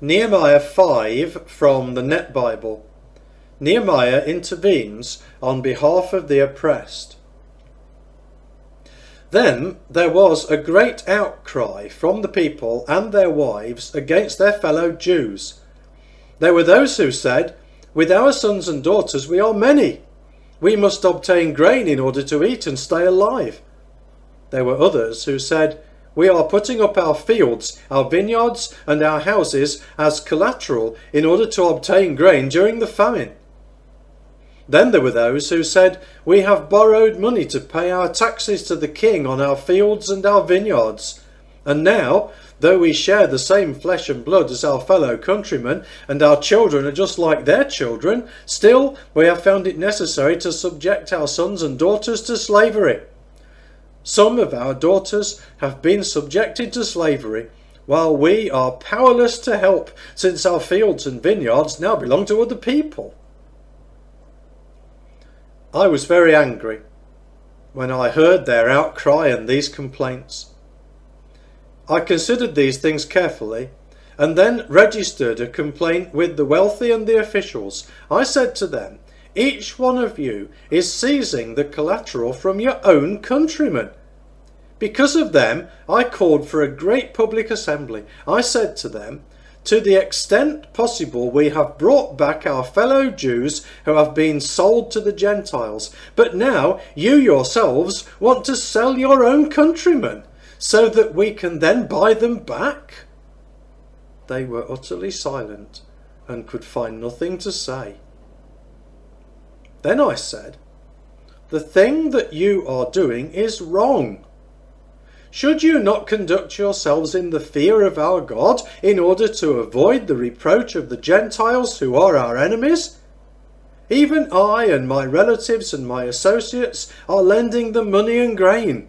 Nehemiah 5 from the Net Bible. Nehemiah intervenes on behalf of the oppressed. Then there was a great outcry from the people and their wives against their fellow Jews. There were those who said, "With our sons and daughters we are many. We must obtain grain in order to eat and stay alive." There were others who said, "We are putting up our fields, our vineyards and our houses as collateral in order to obtain grain during the famine." Then there were those who said, "We have borrowed money to pay our taxes to the king on our fields and our vineyards. And now, though we share the same flesh and blood as our fellow countrymen, and our children are just like their children, still we have found it necessary to subject our sons and daughters to slavery. Some of our daughters have been subjected to slavery, while we are powerless to help, since our fields and vineyards now belong to other people." I was very angry when I heard their outcry and these complaints. I considered these things carefully and then registered a complaint with the wealthy and the officials. I said to them, "Each one of you is seizing the collateral from your own countrymen." Because of them, I called for a great public assembly. I said to them, "To the extent possible, we have brought back our fellow Jews who have been sold to the Gentiles. But now you yourselves want to sell your own countrymen, so that we can then buy them back?" They were utterly silent and could find nothing to say. Then I said, "The thing that you are doing is wrong. Should you not conduct yourselves in the fear of our God in order to avoid the reproach of the Gentiles who are our enemies? Even I and my relatives and my associates are lending them money and grain.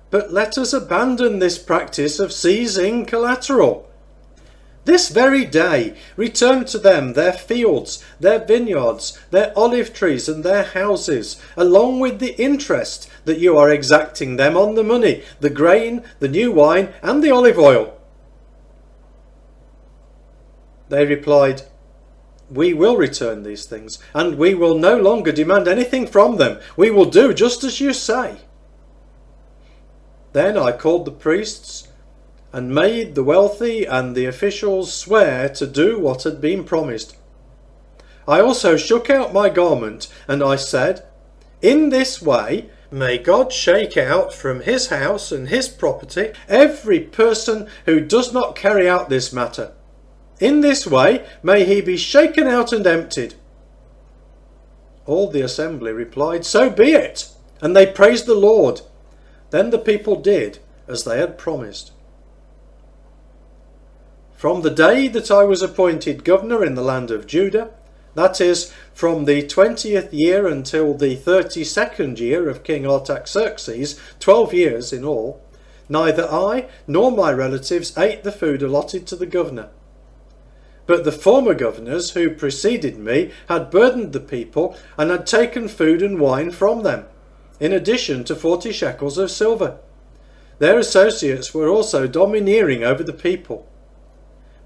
But let us abandon this practice of seizing collateral. This very day return to them their fields, their vineyards, their olive trees and their houses, along with the interest that you are exacting them on the money, the grain, the new wine and the olive oil." They replied, "We will return these things, and we will no longer demand anything from them. We will do just as you say." Then I called the priests and made the wealthy and the officials swear to do what had been promised. I also shook out my garment and I said, "In this way may God shake out from his house and his property every person who does not carry out this matter. In this way may he be shaken out and emptied." All the assembly replied, "So be it," and they praised the Lord. Then the people did as they had promised. From the day that I was appointed governor in the land of Judah, that is, from the 20th year until the 32nd year of King Artaxerxes, 12 years in all, neither I nor my relatives ate the food allotted to the governor. But the former governors who preceded me had burdened the people and had taken food and wine from them, in addition to 40 shekels of silver. Their associates were also domineering over the people.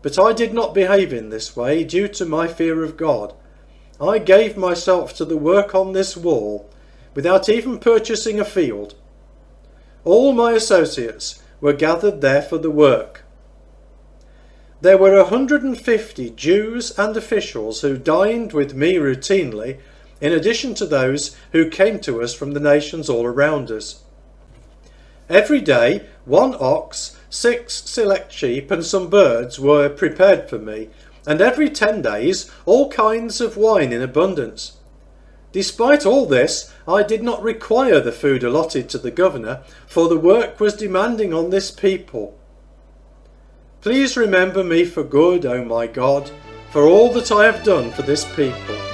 But I did not behave in this way due to my fear of God. I gave myself to the work on this wall without even purchasing a field. All my associates were gathered there for the work. There were 150 Jews and officials who dined with me routinely, in addition to those who came to us from the nations all around us. Every day, 1 ox, 6 select sheep and some birds were prepared for me, and every 10 days all kinds of wine in abundance. Despite all this, I did not require the food allotted to the governor, for the work was demanding on this people. Please remember me for good, O my God, for all that I have done for this people.